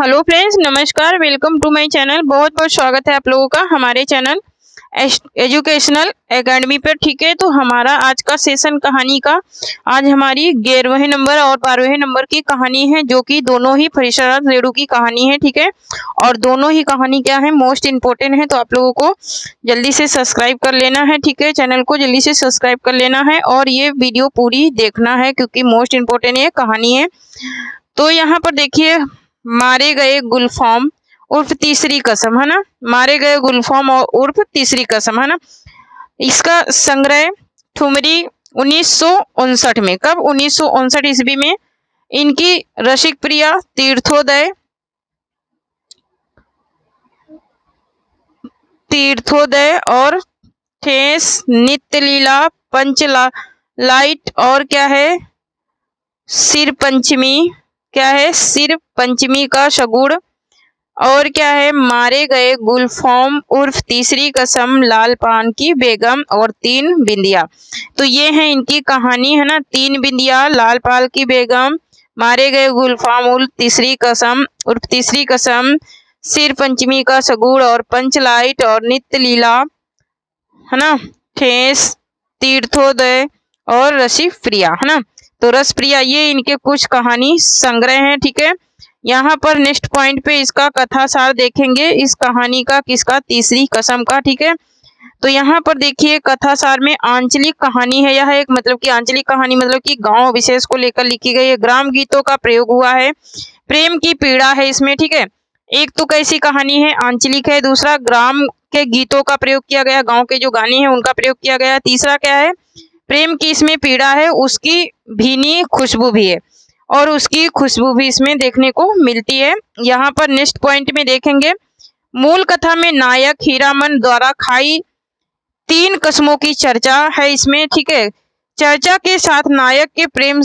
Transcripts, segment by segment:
Hello friends, नमस्कार। Welcome to my channel. बहुत बहुत स्वागत है आप लोगों का हमारे चैनल एजुकेशनल एकेडमी पर। ठीक है, तो हमारा आज का सेशन कहानी का आज हमारी 11वें नंबर और 12वें नंबर की कहानी है, जो कि दोनों ही फरीशराज रेडू की कहानी है। ठीक है, और दोनों ही कहानी क्या है, मोस्ट इम्पोर्टेंट है, तो आप लोगों को जल्दी से सब्सक्राइब कर लेना है। ठीक है, चैनल को जल्दी से सब्सक्राइब कर लेना है और ये वीडियो पूरी देखना है, क्योंकि मोस्ट इम्पोर्टेंट ये कहानी है। तो यहाँ पर देखिए, मारे गए गुलफाम उर्फ तीसरी कसम, है ना। मारे गए गुलफाम और उर्फ तीसरी कसम, है ना। इसका संग्रह ठुमरी 1959 में, कब 1959 ईस्वी में इनकी रसिक प्रिया तीर्थोदय और ठेस नित्यलीला पंचलाइट और क्या है सिर पंचमी, क्या है सिर पंचमी का शगुड़, और क्या है मारे गए गुलफाम उर्फ तीसरी कसम, लाल पान की बेगम और तीन बिंदिया। तो ये है इनकी कहानी, है ना। तीन बिंदिया, लाल पाल की बेगम, मारे गए गुलफाम उर्फ तीसरी कसम, सिर पंचमी का शगुड़ और पंचलाइट और नित्य लीला, है ना, ठेस, तीर्थोदय और रसिक प्रिया, है ना। तो रस प्रिया, ये इनके कुछ कहानी संग्रह हैं। ठीक है, यहाँ पर नेक्स्ट पॉइंट पे इसका कथासार देखेंगे, इस कहानी का, किसका, तीसरी कसम का। ठीक है, तो यहाँ पर देखिए कथासार में आंचलिक कहानी है। यह एक मतलब कि आंचलिक कहानी मतलब कि गांव विशेष को लेकर लिखी गई है। ग्राम गीतों का प्रयोग हुआ है, प्रेम की पीड़ा है इसमें। ठीक है, एक तो कैसी कहानी है, आंचलिक है। दूसरा, ग्राम के गीतों का प्रयोग किया गया, गाँव के जो गाने हैं उनका प्रयोग किया गया। तीसरा क्या है, प्रेम की इसमें पीड़ा है, उसकी भीनी खुशबू भी है, और उसकी खुशबू भी इसमें देखने को मिलती है। यहाँ पर नेक्स्ट पॉइंट में देखेंगे, मूल कथा में नायक हीरामन द्वारा खाई 3 कसमों की चर्चा है इसमें। ठीक है, चर्चा के साथ नायक के प्रेम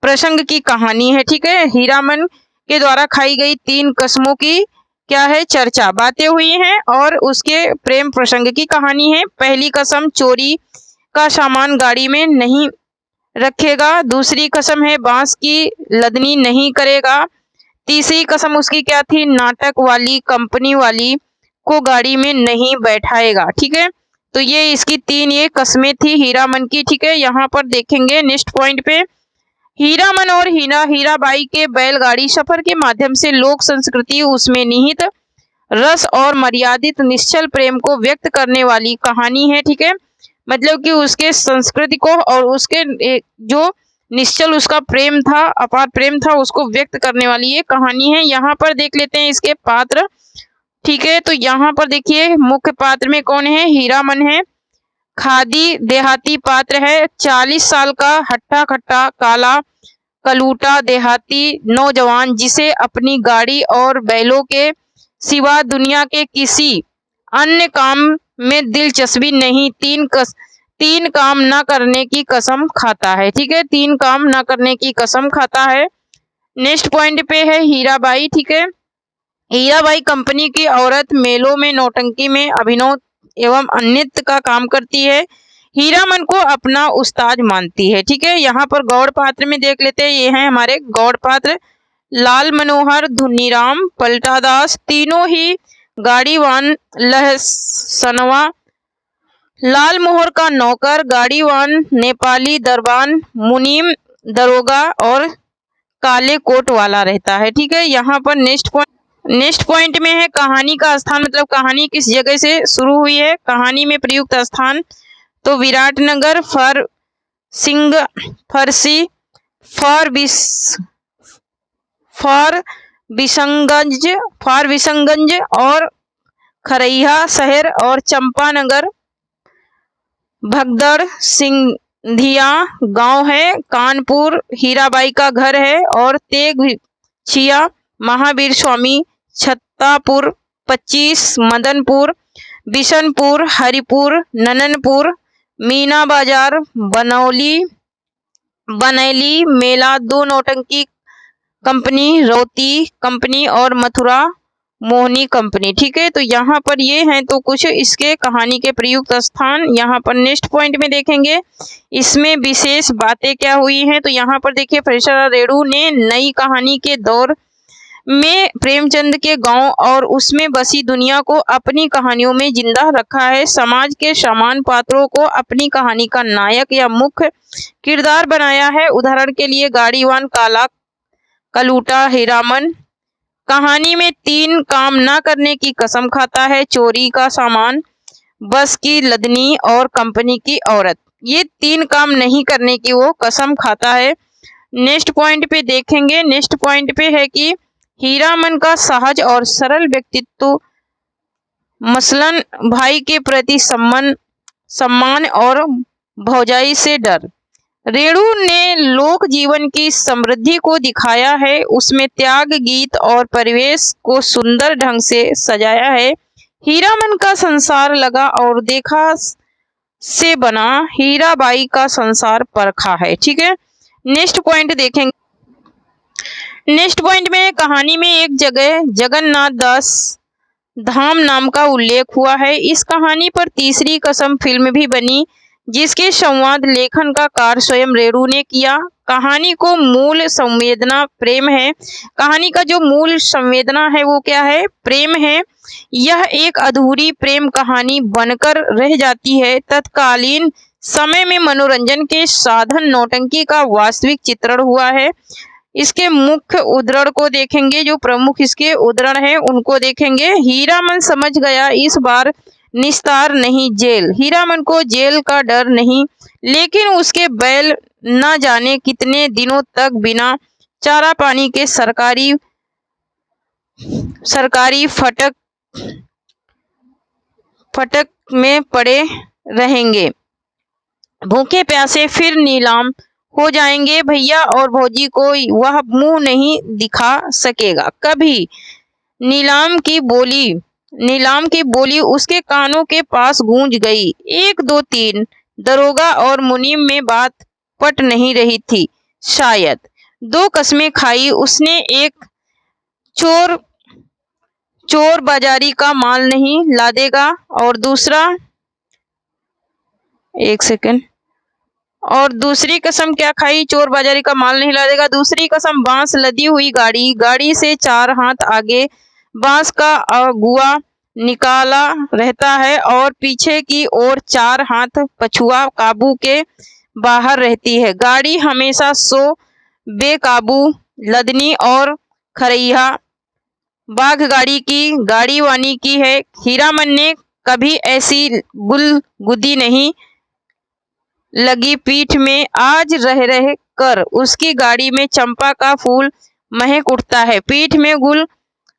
प्रसंग की कहानी है। ठीक है, हीरामन के द्वारा खाई गई 3 कसमों की क्या है, चर्चा, बातें हुई हैं और उसके प्रेम प्रसंग की कहानी है। पहली कसम, चोरी का सामान गाड़ी में नहीं रखेगा। दूसरी कसम है, बांस की लदनी नहीं करेगा। तीसरी कसम उसकी क्या थी, नाटक वाली कंपनी वाली को गाड़ी में नहीं बैठाएगा। ठीक है, तो ये इसकी 3 ये कस्में थी हीरामन की। ठीक है, यहाँ पर देखेंगे नेक्स्ट पॉइंट पे, हीरामन और हीराबाई के बैलगाड़ी सफर के माध्यम से लोक संस्कृति, उसमें निहित रस और मर्यादित निश्चल प्रेम को व्यक्त करने वाली कहानी है। ठीक है, मतलब कि उसके संस्कृति को और उसके जो निश्चल उसका प्रेम था, अपार प्रेम था, उसको व्यक्त करने वाली ये कहानी है। यहाँ पर देख लेते हैं इसके पात्र। ठीक है, तो यहाँ पर देखिए मुख्य पात्र में कौन है, हीरामन है। खादी देहाती पात्र है, 40 साल का हट्टा खट्टा काला कलूटा देहाती नौजवान, जिसे अपनी गाड़ी और बैलों के सिवा दुनिया के किसी अन्य काम में दिलचस्पी नहीं, 3 काम न करने की कसम खाता है। ठीक है, 3 काम न करने की कसम खाता है। नेक्स्ट पॉइंट पे है हीराबाई। ठीक है, हीराबाई कंपनी की औरत, मेलों में नौटंकी में अभिनव एवं नृत्य का काम करती है। हीरामन को अपना उस्ताद मानती है। ठीक है, यहाँ पर गौड़ पात्र में देख लेते हैं, ये हैं हमारे गौड़ पात्र, लाल मनोहर, धुनीराम, पलटादास, तीनों ही गाड़ीवान, लहसनवा, लाल मोहर का नौकर, गाड़ीवान, नेपाली दरबान, मुनीम दरोगा और काले कोट वाला रहता है। ठीक है, यहाँ पर नेक्स्ट पॉइंट में है कहानी का स्थान, मतलब कहानी किस जगह से शुरू हुई है। कहानी में प्रयुक्त स्थान तो विराटनगर, फारबिसगंज और खरैया शहर, और चंपानगर, भगदड़, सिंधिया गांव है, कानपुर हीराबाई का घर है, और तेगछिया, महावीर स्वामी, छत्तापुर, 25 मदनपुर, बिशनपुर, हरिपुर, नननपुर, मीना बाजार, बनैली मेला, 2 नौटंकी कंपनी, रौती कंपनी और मथुरा मोहनी कंपनी। ठीक है, तो यहाँ पर ये हैं तो कुछ इसके कहानी के प्रयुक्त स्थान। यहाँ पर नेक्स्ट पॉइंट में देखेंगे इसमें विशेष बातें क्या हुई हैं। तो यहाँ पर देखिए फ्रेशर रेडू ने नई कहानी के दौर में प्रेमचंद के गांव और उसमें बसी दुनिया को अपनी कहानियों में जिंदा रखा है। समाज के समान पात्रों को अपनी कहानी का नायक या मुख्य किरदार बनाया है। उदाहरण के लिए गाड़ीवान काला कलूटा हीरामन कहानी में 3 काम ना करने की कसम खाता है। चोरी का सामान, बस की लदनी और कंपनी की औरत, ये 3 काम नहीं करने की वो कसम खाता है। नेक्स्ट पॉइंट पे देखेंगे। नेक्स्ट पॉइंट पे है कि हीरामन का सहज और सरल व्यक्तित्व, मसलन भाई के प्रति सम्मान और भौजाई से डर। रेणु ने लोक जीवन की समृद्धि को दिखाया है। उसमें त्याग, गीत और परिवेश को सुंदर ढंग से सजाया है। हीरामन का संसार लगा और देखा से बना, हीराबाई का संसार परखा है। ठीक है, नेक्स्ट पॉइंट देखेंगे। नेक्स्ट पॉइंट में कहानी में एक जगह जगन्नाथ दास धाम नाम का उल्लेख हुआ है। इस कहानी पर तीसरी कसम फिल्म भी बनी, जिसके संवाद लेखन का कार्य स्वयं रेणु ने किया। कहानी को मूल संवेदना प्रेम है। कहानी का जो मूल संवेदना है वो क्या है? प्रेम है। यह एक अधूरी प्रेम कहानी बनकर रह जाती है। तत्कालीन समय में मनोरंजन के साधन नौटंकी का वास्तविक चित्रण हुआ है। इसके मुख्य उद्धरण को देखेंगे, जो प्रमुख इसके उद्धरण हैं उनको देखेंगे। हीरामन समझ गया इस बार निस्तार नहीं जेल। हीरामन को जेल का डर नहीं, लेकिन उसके बैल न जाने कितने दिनों तक बिना चारा पानी के सरकारी फटक में पड़े रहेंगे। भूखे प्यासे फिर नीलाम हो जाएंगे। भैया और भौजी को वह मुंह नहीं दिखा सकेगा कभी। नीलाम की बोली उसके कानों के पास गूंज गई। 1 2 3 दरोगा और मुनीम में बात पट नहीं रही थी। शायद 2 कस्में खाई उसने। एक चोर बाजारी का माल नहीं लादेगा, और दूसरा, एक सेकंड, और दूसरी कसम क्या खाई? चोर बाजारी का माल नहीं लादेगा। दूसरी कसम बांस लदी हुई गाड़ी से 4 हाथ आगे बांस का अगुआ निकाला रहता है और पीछे की ओर 4 हाथ पछुआ काबू के बाहर रहती है। गाड़ी हमेशा बेकाबू लदनी और खरैया बाघ गाड़ी की गाड़ीवानी की है। हीरामन ने कभी ऐसी गुलगुदी नहीं लगी पीठ में। आज रह कर उसकी गाड़ी में चंपा का फूल महक उठता है। पीठ में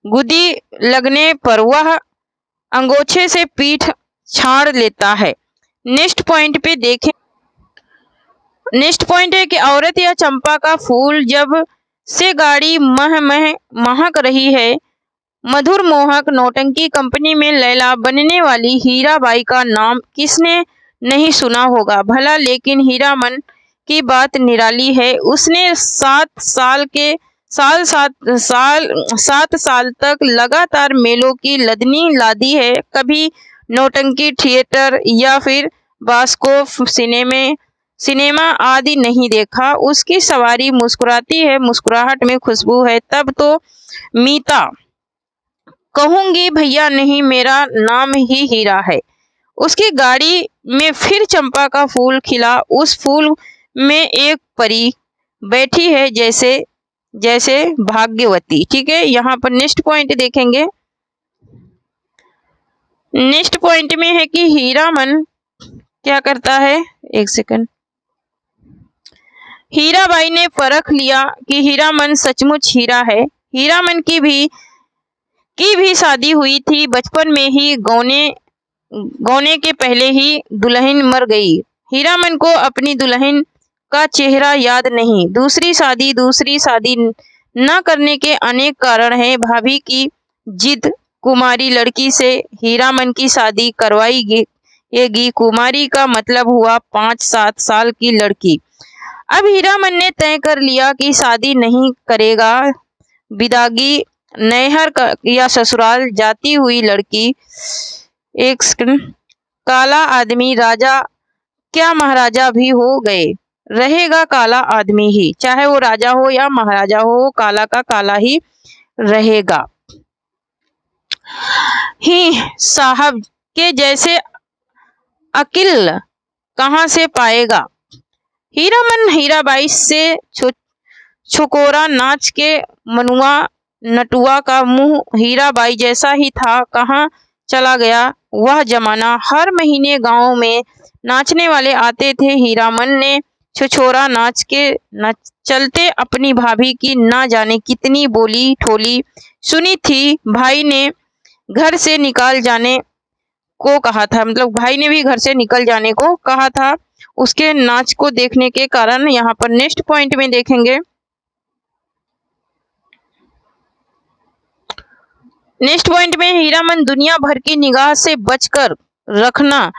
गुदी लगने पर वह अंगोछे से पीठ छाड़ लेता है। नेक्स्ट पॉइंट पे देखें। नेक्स्ट पॉइंट है कि औरत या चंपा का फूल जब से गाड़ी महक रही है। मधुर मोहक नौटंकी कंपनी में लैला बनने वाली हीराबाई का नाम किसने नहीं सुना होगा भला। लेकिन हीरामन की बात निराली है। उसने 7 साल तक लगातार मेलों की लदनी लादी है। कभी नौटंकी थिएटर या फिर बास्कोप सिनेमा आदि नहीं देखा। उसकी सवारी मुस्कुराती है, मुस्कुराहट में खुशबू है। तब तो मीता कहूंगी भैया नहीं, मेरा नाम ही हीरा है। उसकी गाड़ी में फिर चंपा का फूल खिला। उस फूल में एक परी बैठी है, जैसे भाग्यवती। ठीक है, यहाँ पर नेक्स्ट पॉइंट देखेंगे। नेक्स्ट पॉइंट में है कि हीरामन क्या करता है। एक सेकंड। हीराबाई ने परख लिया कि हीरामन सचमुच हीरा है। हीरामन की भी शादी हुई थी। बचपन में ही गौने के पहले ही दुल्हन मर गई। हीरामन को अपनी दुल्हन का चेहरा याद नहीं। दूसरी शादी न करने के अनेक कारण हैं। भाभी की जिद, कुमारी लड़की से हीरामन की शादी करवाएगी। कुमारी का मतलब हुआ 5-7 साल की लड़की। अब हीरामन ने तय कर लिया कि शादी नहीं करेगा। विदागी नैहर या ससुराल जाती हुई लड़की। एक काला आदमी राजा क्या महाराजा भी हो गए, रहेगा काला आदमी ही। चाहे वो राजा हो या महाराजा हो, वो काला का काला ही रहेगा। ही साहब के जैसे अकिल कहाँ से पाएगा। हीरामन हीराबाई से छुकोरा नाच के मनुआ नटुआ का मुंह हीराबाई जैसा ही था, कहाँ चला गया वह जमाना। हर महीने गांव में नाचने वाले आते थे। हीरामन ने छुछोरा नाच के चलते अपनी भाभी की ना जाने कितनी बोली ठोली सुनी थी। भाई ने घर से निकाल जाने को कहा था, मतलब भाई ने भी घर से निकल जाने को कहा था उसके नाच को देखने के कारण। यहाँ पर नेक्स्ट पॉइंट में देखेंगे, नेक्स्ट पॉइंट में हीरामन दुनिया भर की निगाह से बचाकर रखना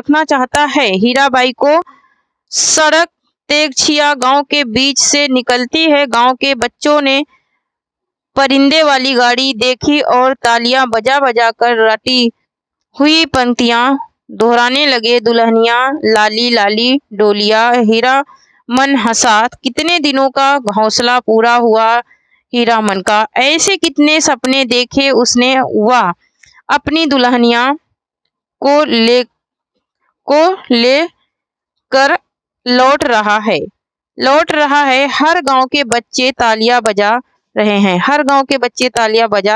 चाहता है। हीराबाई को सड़क तेगछिया गांव के बीच से निकलती है। गांव के बच्चों ने परिंदे वाली गाड़ी देखी और तालियां बजा बजा कर रटी हुई पंक्तियां दोहराने लगे। दुल्हनिया लाली लाली डोलिया। हीरा मन हंसा। कितने दिनों का हौसला पूरा हुआ हीरामन का। ऐसे कितने सपने देखे उसने। वह अपनी दुल्हनिया को ले कर लौट रहा है। हर गांव के बच्चे तालियां बजा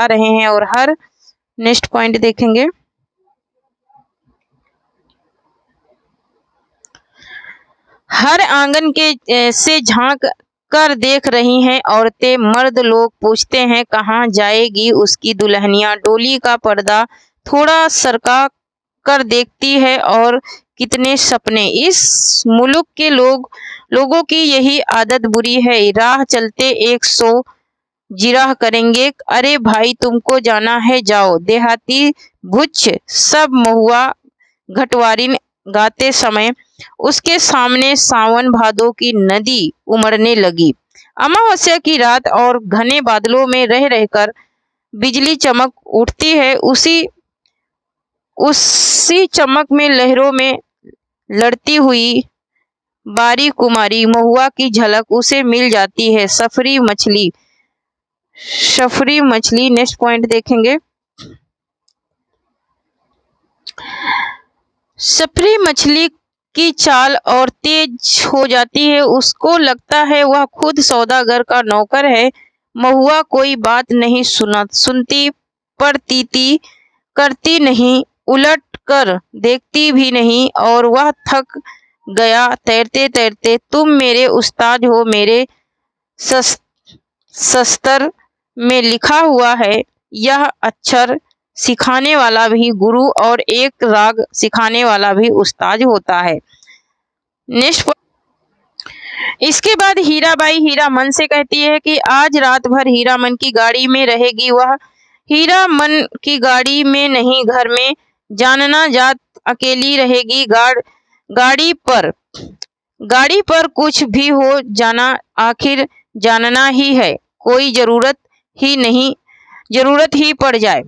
रहे हैं और हर नेक्स्ट पॉइंट देखेंगे, हर आंगन के से झांक कर देख रही हैं औरतें। मर्द लोग पूछते हैं कहाँ जाएगी उसकी दुल्हनिया। डोली का पर्दा थोड़ा सरका कर देखती है और कितने सपने। इस मुल्क के लोगों की यही आदत बुरी है। राह चलते 100 जिराह करेंगे। अरे भाई तुमको जाना है जाओ। देहाती भुच्छ सब महुआ घटवारिन गाते समय उसके सामने सावन भादों की नदी उमड़ने लगी। अमावस्या की रात और घने बादलों में रह रहकर बिजली चमक उठती है। उसी चमक में लहरों में लड़ती हुई बारी कुमारी महुआ की झलक उसे मिल जाती है। सफरी मछली नेक्स्ट पॉइंट देखेंगे, सफरी मछली की चाल और तेज हो जाती है। उसको लगता है वह खुद सौदागर का नौकर है। महुआ कोई बात नहीं सुनती, पर तीती करती नहीं, उलट कर देखती भी नहीं। और वह थक गया तैरते तैरते। तुम मेरे उस्ताद हो। मेरे शस्त्र में लिखा हुआ है यह अक्षर सिखाने वाला भी गुरु और एक राग सिखाने वाला भी उस्ताद होता है। नेक्स्ट, इसके बाद हीराबाई हीरामन से कहती है कि आज रात भर हीरामन की गाड़ी में रहेगी। वह हीरामन की गाड़ी में नहीं, घर में जानना जात अकेली रहेगी। गाड़ी पर कुछ भी हो जाना आखिर जानना ही है। कोई जरूरत ही पड़ जाए।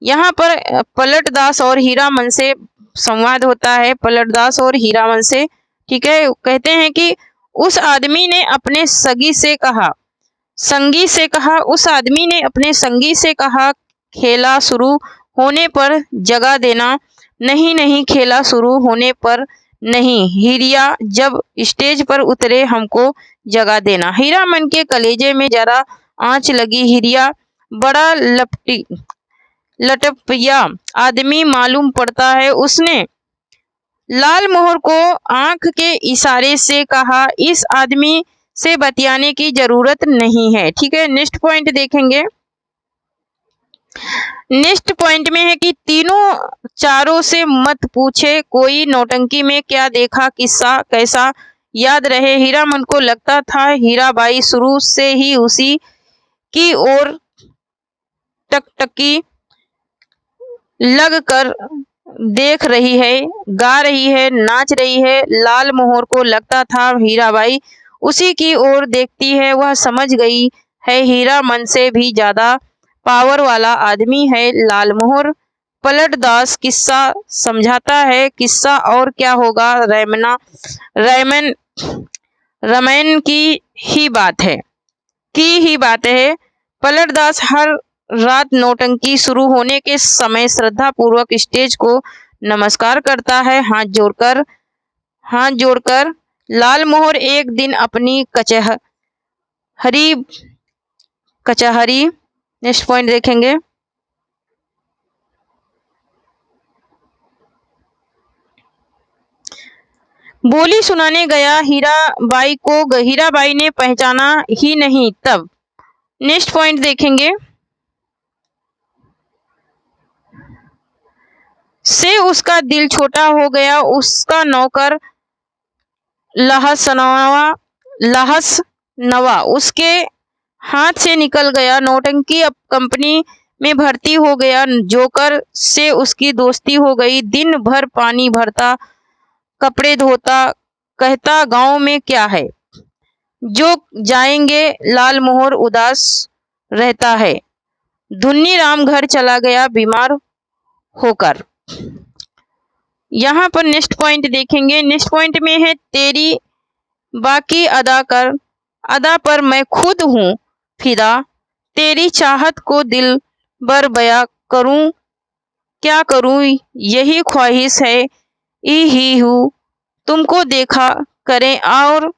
यहाँ पर पलटदास और हीरामन से संवाद होता है, पलटदास और हीरामन से, ठीक है। कहते हैं कि उस आदमी ने अपने संगी से कहा खेला शुरू होने पर जगा देना। नहीं, खेला शुरू होने पर नहीं, हिरिया जब स्टेज पर उतरे हमको जगा देना। हीरामन के कलेजे में जरा आंच लगी। हिरिया बड़ा लटपिया आदमी मालूम पड़ता है। उसने लालमोहर को आंख के इशारे से कहा इस आदमी से बतियाने की जरूरत नहीं है, ठीक है। नेक्स्ट पॉइंट देखेंगे, नेक्स्ट पॉइंट में है कि तीनों चारों से मत पूछे कोई नौटंकी में क्या देखा, किस्सा कैसा याद रहे। हीरामन को लगता था हीराबाई शुरू से ही उसी की ओर टकटकी लग कर देख रही है, गा रही है, नाच रही है। लालमोहर को लगता था हीराबाई उसी की ओर देखती है। वह समझ गई है हीरामन से भी ज्यादा पावर वाला आदमी है लालमोहर। पलटदास किस्सा समझाता है। किस्सा और क्या होगा, रामायण की ही बात है। पलटदास हर रात नौटंकी शुरू होने के समय श्रद्धा पूर्वक स्टेज को नमस्कार करता है हाथ जोड़कर। लालमोहर एक दिन अपनी कचहरी नेक्स्ट पॉइंट देखेंगे। बोली सुनाने गया हीराबाई को हीराबाई ने पहचाना ही नहीं। तब नेक्स्ट पॉइंट देखेंगे। से उसका दिल छोटा हो गया, उसका नौकर लहसनवा उसके हाथ से निकल गया। नौटंकी अब कंपनी में भर्ती हो गया। जोकर से उसकी दोस्ती हो गई। दिन भर पानी भरता, कपड़े धोता, कहता गांव में क्या है, जो जाएंगे। लालमोहर उदास रहता है। धुन्नी राम घर चला गया बीमार होकर। यहाँ पर नेक्स्ट पॉइंट देखेंगे। नेक्स्ट पॉइंट में है तेरी बाकी अदा पर मैं खुद हूँ फिदा, तेरी चाहत को दिल बर बया करूँ क्या करूँ, यही ख्वाहिश है ही हूँ, तुमको देखा करें और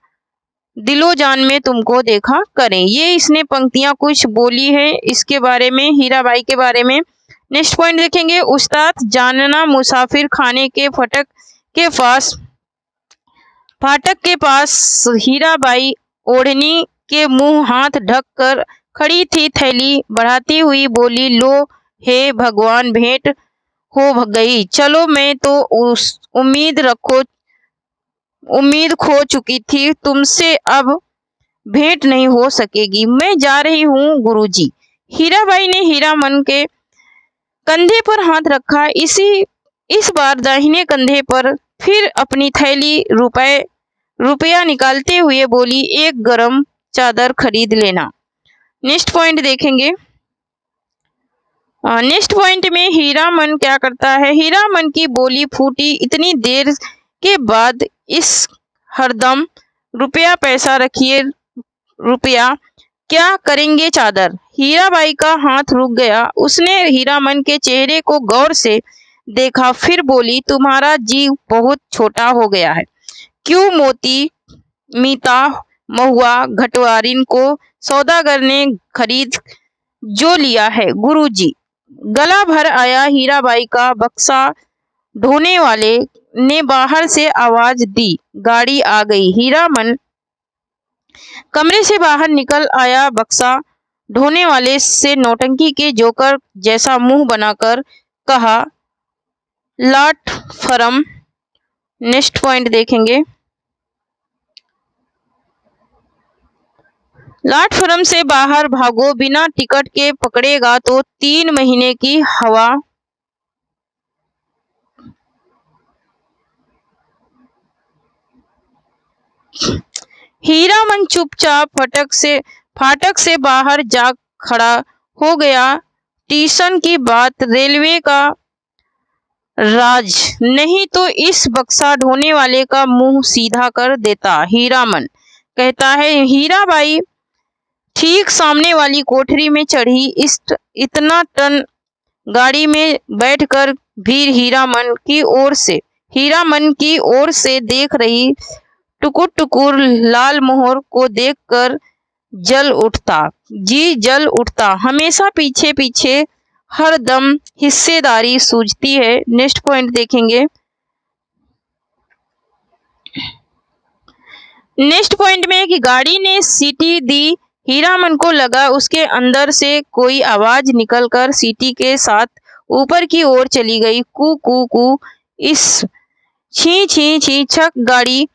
दिलो जान में तुमको देखा करें। ये इसने पंक्तियां कुछ बोली है इसके बारे में, हीराबाई के बारे में। नेक्स्ट पॉइंट देखेंगे। उस्ताद जानना मुसाफिर खाने के फाटक के पास हीराबाई ओढ़नी के मुंह हाथ ढक कर खड़ी थी। थैली बढ़ाती हुई बोली, लो हे भगवान, भेंट हो गई। चलो, मैं तो उम्मीद खो चुकी थी, तुमसे अब भेंट नहीं हो सकेगी। मैं जा रही हूँ गुरुजी। हीराबाई ने हीरामन के कंधे पर हाथ रखा। इस बार दाहिने कंधे पर। फिर अपनी थैली रुपया निकालते हुए बोली, एक गरम चादर खरीद लेना। नेक्स्ट पॉइंट देखेंगे। नेक्स्ट पॉइंट में हीरामन क्या करता है। हीरामन की बोली फूटी, इतनी देर के बाद इस हरदम रुपया पैसा रखिए, रुपया क्या करेंगे चादर। हीराबाई का हाथ रुक गया। उसने हीरामन के चेहरे को गौर से देखा, फिर बोली, तुम्हारा जी बहुत छोटा हो गया है। क्यों? मोती, मीता, महुआ, घटवारिन को सौदागर ने खरीद जो लिया है गुरुजी। गला भर आया हीराबाई का बक्सा। ढोने वाले ने बाहर से आवाज दी, गाड़ी आ गई। हीरामन कमरे से बाहर निकल आया। बक्सा ढोने वाले से नौटंकी के जोकर जैसा मुंह बनाकर कहा, लाट फरम। नेक्स्ट पॉइंट देखेंगे। लाट फरम से बाहर भागो, बिना टिकट के पकड़ेगा तो 3 महीने की हवा। हीरामन चुपचाप फाटक से बाहर जा खड़ा हो गया। स्टेशन की बात, रेलवे का राज, नहीं तो इस बक्सा ढोने वाले का मुंह सीधा कर देता। हीरामन कहता है। हीराबाई ठीक सामने वाली कोठरी में चढ़ी। इतना टन गाड़ी में बैठकर भी हीरामन की ओर से देख रही। टुकुर टुकुर लालमोहर को देखकर जी जल उठता। हमेशा पीछे पीछे हर दम हिस्सेदारी सूझती है। नेक्स्ट पॉइंट देखेंगे। नेक्स्ट पॉइंट में कि गाड़ी ने सीटी दी। हीरामन को लगा उसके अंदर से कोई आवाज निकलकर सीटी के साथ ऊपर की ओर चली गई। कू कू कू, इस छी छी छी छक गाड़ी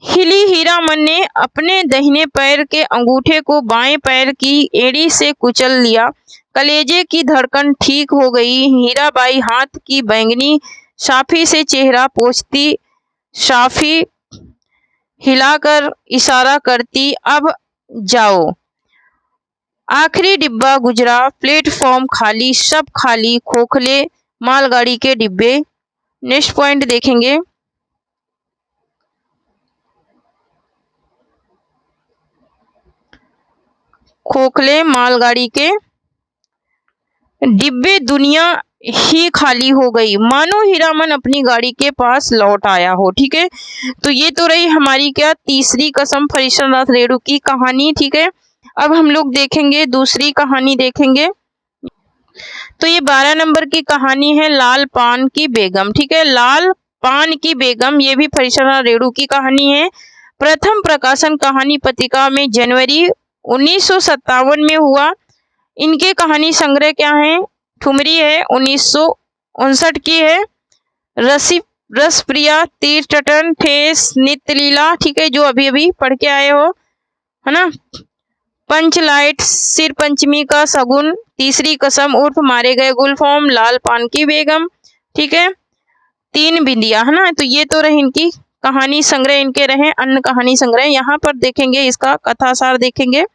हिली। हीरामन ने अपने दाहिने पैर के अंगूठे को बाएं पैर की एड़ी से कुचल लिया। कलेजे की धड़कन ठीक हो गई। हीराबाई हाथ की बैंगनी साफी से चेहरा पोंछती, साफी हिलाकर इशारा करती, अब जाओ। आखिरी डिब्बा गुजरा। प्लेटफॉर्म खाली, सब खाली, खोखले मालगाड़ी के डिब्बे। नेक्स्ट पॉइंट देखेंगे। खोखले मालगाड़ी के डिब्बे, दुनिया ही खाली हो गई, मानो हीरामन अपनी गाड़ी के पास लौट आया हो। ठीक है, तो ये तो रही हमारी क्या तीसरी कसम फरीश्वरनाथ रेणु की कहानी। ठीक है, अब हम लोग देखेंगे दूसरी कहानी देखेंगे। तो ये 12 नंबर की कहानी है लाल पान की बेगम। ठीक है, लाल पान की बेगम, ये भी फरीश्वरनाथ रेणु की कहानी है। प्रथम प्रकाशन कहानी पत्रिका में जनवरी 1957 में हुआ। इनके कहानी संग्रह क्या है? ठुमरी है 1959 की है, रसप्रिया, तीर्थटन, ठेस, नित्यलीला, ठीक है, जो अभी अभी पढ़ के आए हो, है ना। पंचलाइट, सिर पंचमी का सगुन, तीसरी कसम उर्फ मारे गए गुलफाम, लाल पान की बेगम, ठीक है, तीन बिंदिया, है ना। तो ये तो रहे इनकी कहानी संग्रह, इनके रहे अन्य कहानी संग्रह। यहाँ पर देखेंगे इसका कथासार देखेंगे।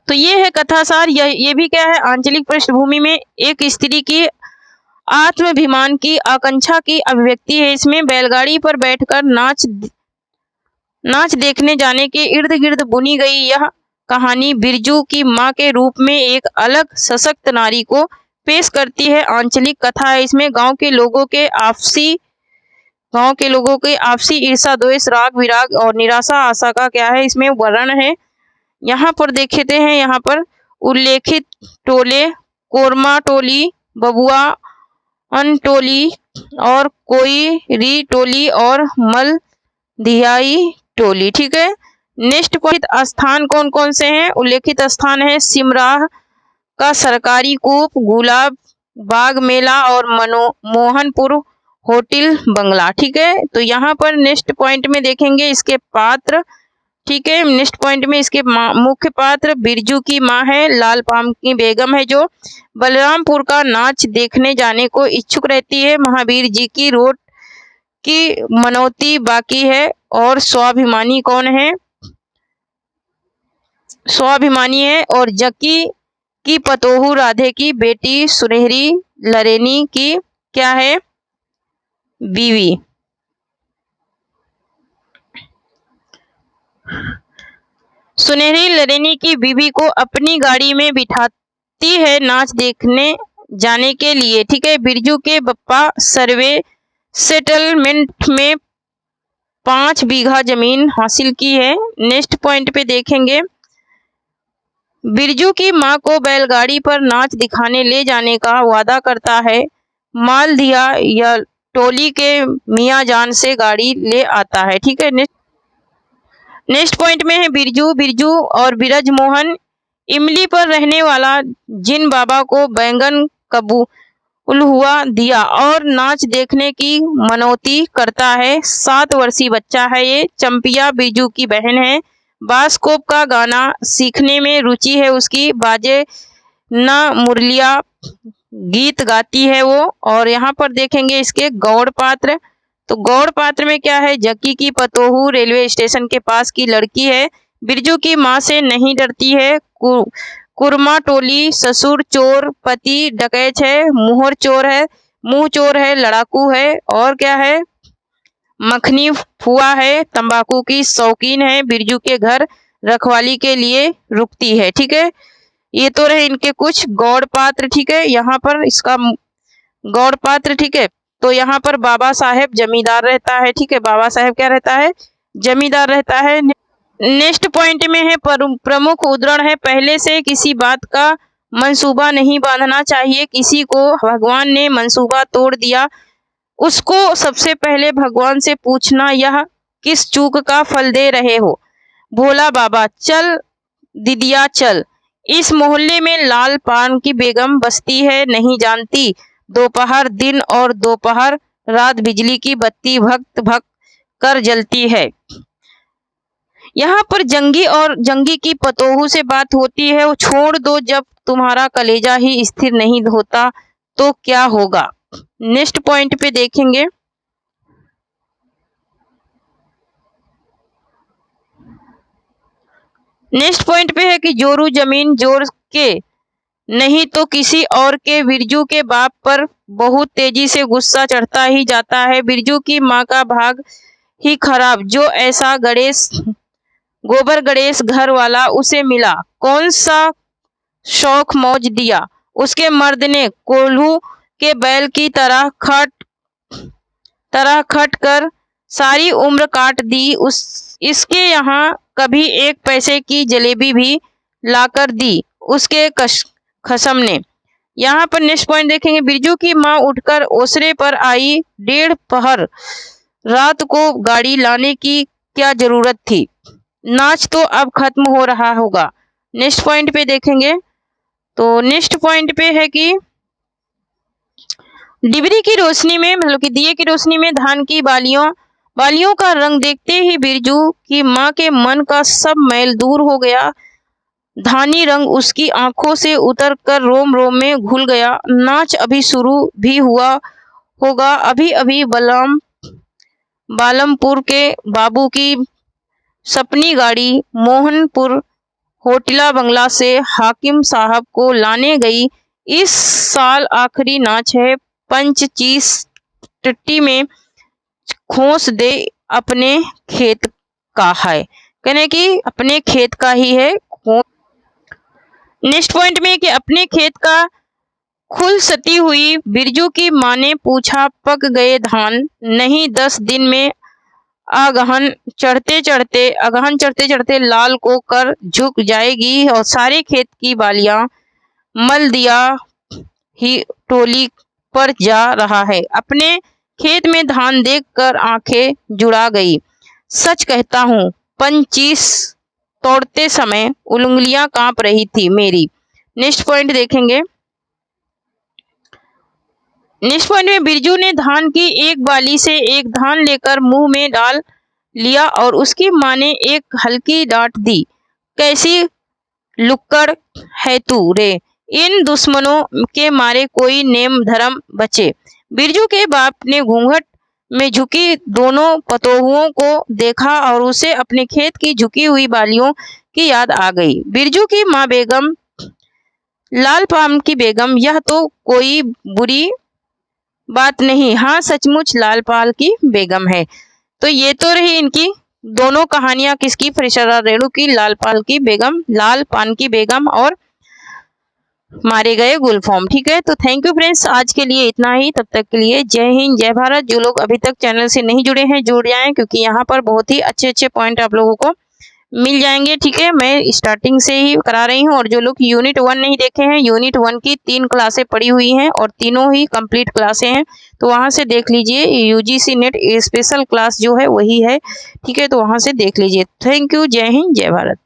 तो ये है कथासार। ये भी क्या है? आंचलिक पृष्ठभूमि में एक स्त्री की आत्माभिमान की आकांक्षा की अभिव्यक्ति है। इसमें बैलगाड़ी पर बैठकर नाच देखने जाने के इर्द गिर्द बुनी गई यह कहानी बिरजू की मां के रूप में एक अलग सशक्त नारी को पेश करती है। आंचलिक कथा है। इसमें गांव के लोगों के आपसी ईर्षा, द्वेष, राग, विराग और निराशा आशा का क्या है इसमें वर्णन है। यहाँ पर देखते हैं, यहाँ पर उल्लेखित टोले कोरमा टोली, बबुआ टोली और कोईरी टोली और मलधियाई टोली। ठीक है, नेक्स्ट पॉइंट, स्थान कौन कौन से हैं? उल्लेखित स्थान है सिमराह का सरकारी कूप, गुलाब बाग मेला और मोहनपुर होटल बंगला। ठीक है, तो यहाँ पर नेक्स्ट पॉइंट में देखेंगे इसके पात्र। ठीक है, नेक्स्ट पॉइंट में इसके मुख्य पात्र बिरजू की माँ है, लाल पान की बेगम है जो बलरामपुर का नाच देखने जाने को इच्छुक रहती है, महावीर जी की रोड की मनौती बाकी है, और स्वाभिमानी कौन है? स्वाभिमानी है और जकी की पतोहू राधे की बेटी सुनहरी लरेनी की क्या है? बीवी। सुनहरी लरेनी की बीवी को अपनी गाड़ी में बिठाती है नाच देखने जाने के लिए। ठीक है, बिरजू के बप्पा सर्वे सेटलमेंट में 5 बीघा जमीन हासिल की है। नेक्स्ट पॉइंट पे देखेंगे, बिरजू की मां को बैलगाड़ी पर नाच दिखाने ले जाने का वादा करता है, मालधिया या टोली के मियाँ जान से गाड़ी ले आता है। ठीक है, नेक्स्ट पॉइंट में है बिरजू और बिरज मोहन इमली पर रहने वाला जिन बाबा को बैंगन कबूल हुआ दिया और नाच देखने की मनौती करता है। 7 वर्षीय बच्चा है ये। चंपिया बिरजू की बहन है। बास्कोप का गाना सीखने में रुचि है उसकी, बाजे न मुरलिया गीत गाती है वो। और यहाँ पर देखेंगे इसके गौड़ पात्र। तो गौड़ पात्र में क्या है? जक्की की पतोहू रेलवे स्टेशन के पास की लड़की है, बिरजू की माँ से नहीं डरती है, कुरमा टोली, ससुर चोर, पति डकैत है, मुहर चोर है, लड़ाकू है, और क्या है? मखनी फुआ है, तंबाकू की शौकीन है, बिरजू के घर रखवाली के लिए रुकती है। ठीक है, ये तो रहे इनके कुछ गौड़ पात्र। ठीक है, यहाँ पर इसका गौड़ पात्र। ठीक है, तो यहाँ पर बाबा साहेब जमींदार रहता है। ठीक है, बाबा साहेब क्या रहता है? जमींदार रहता है। नेक्स्ट पॉइंट में है प्रमुख उदाहरण है, पहले से किसी बात का मंसूबा नहीं बांधना चाहिए। किसी को भगवान ने मंसूबा तोड़ दिया, उसको सबसे पहले भगवान से पूछना, यह किस चूक का फल दे रहे हो? भोला बाबा, चल दीदिया चल, इस मोहल्ले में लाल पान की बेगम बसती है, नहीं जानती? दोपहर दिन और दोपहर रात बिजली की बत्ती भक्त भक्त कर जलती है। यहाँ पर जंगी की पतोहू से बात होती है, वो छोड़ दो, जब तुम्हारा कलेजा ही स्थिर नहीं होता तो क्या होगा? नेक्स्ट पॉइंट पे देखेंगे, नेक्स्ट पॉइंट पे है कि जोरू जमीन जोर के नहीं तो किसी और के बिरजू के बाप पर बहुत तेजी से गुस्सा चढ़ता ही जाता है। बिरजू की माँ का भाग ही खराब, जो ऐसा गणेश गोबर गणेश घर वाला उसे मिला। कौन सा शौक मौज दिया उसके मर्द ने, कोल्हू के बैल की तरह खट कर सारी उम्र काट दी। इसके यहाँ कभी एक पैसे की जलेबी भी लाकर दी उसके खसम ने। यहाँ पर नेक्स्ट पॉइंट देखेंगे, बिरजू की माँ उठकर ओसरे पर आई। 1.5 पहर रात को गाड़ी लाने की क्या जरूरत थी, नाच तो अब खत्म हो रहा होगा। नेक्स्ट पॉइंट पे देखेंगे, तो नेक्स्ट पॉइंट पे है कि डिबरी की रोशनी में, मतलब कि दिए की रोशनी में धान की बालियों का रंग देखते ही बिरजू की माँ के मन का सब मैल दूर हो गया। धानी रंग उसकी आंखों से उतर कर रोम रोम में घुल गया। नाच अभी शुरू भी हुआ होगा। अभी अभी बालमपुर के बाबू की सपनी गाड़ी मोहनपुर होटला बंगला से हाकिम साहब को लाने गई। इस साल आखिरी नाच है। पंच चीज टट्टी में खोस दे, अपने खेत का है, कहने की अपने खेत का ही है। नेक्स्ट पॉइंट में कि अपने खेत का खुल सती हुई बिरजू की माँ ने पूछा, पक गए धान? नहीं, 10 दिन में अगहन चढ़ते चढ़ते लाल को कर झुक जाएगी और सारे खेत की बालियां मल दिया ही टोली पर जा रहा है। अपने खेत में धान देखकर आंखें जुड़ा गई। सच कहता हूँ, पंचीस तोड़ते समय उंगलियां कांप रही थी मेरी। नेक्स्ट पॉइंट देखेंगे, नेक्स्ट पॉइंट में बिरजू ने धान की एक बाली से एक धान लेकर मुंह में डाल लिया और उसकी माँ ने एक हल्की डांट दी। कैसी लुक्कड़ है तू रे, इन दुश्मनों के मारे कोई नेम धर्म बचे। बिरजू के बाप ने घूंघट में झुकी दोनों पतोहुओं को देखा और उसे अपने खेत की झुकी हुई बालियों की याद आ गई। बिरजू की माँ बेगम लालपाम की बेगम, यह तो कोई बुरी बात नहीं, हाँ सचमुच लालपाल की बेगम है। तो ये तो रही इनकी दोनों कहानियां, किसकी, फरिश्ता रेणु की, लालपाल की बेगम, लालपान की बेगम और मारे गए गुलफाम। ठीक है, तो थैंक यू फ्रेंड्स, आज के लिए इतना ही। तब तक के लिए जय हिंद, जय भारत। जो लोग अभी तक चैनल से नहीं जुड़े हैं जुड़ जाएं, क्योंकि यहाँ पर बहुत ही अच्छे पॉइंट आप लोगों को मिल जाएंगे। ठीक है, मैं स्टार्टिंग से ही करा रही हूँ। और जो लोग यूनिट 1 नहीं देखे हैं, यूनिट 1 की 3 क्लासें पड़ी हुई हैं और तीनों ही कंप्लीट क्लासें हैं, तो वहां से देख लीजिए। यूजीसी नेट स्पेशल क्लास जो है वही है। ठीक है, तो वहां से देख लीजिए। थैंक यू, जय हिंद, जय भारत।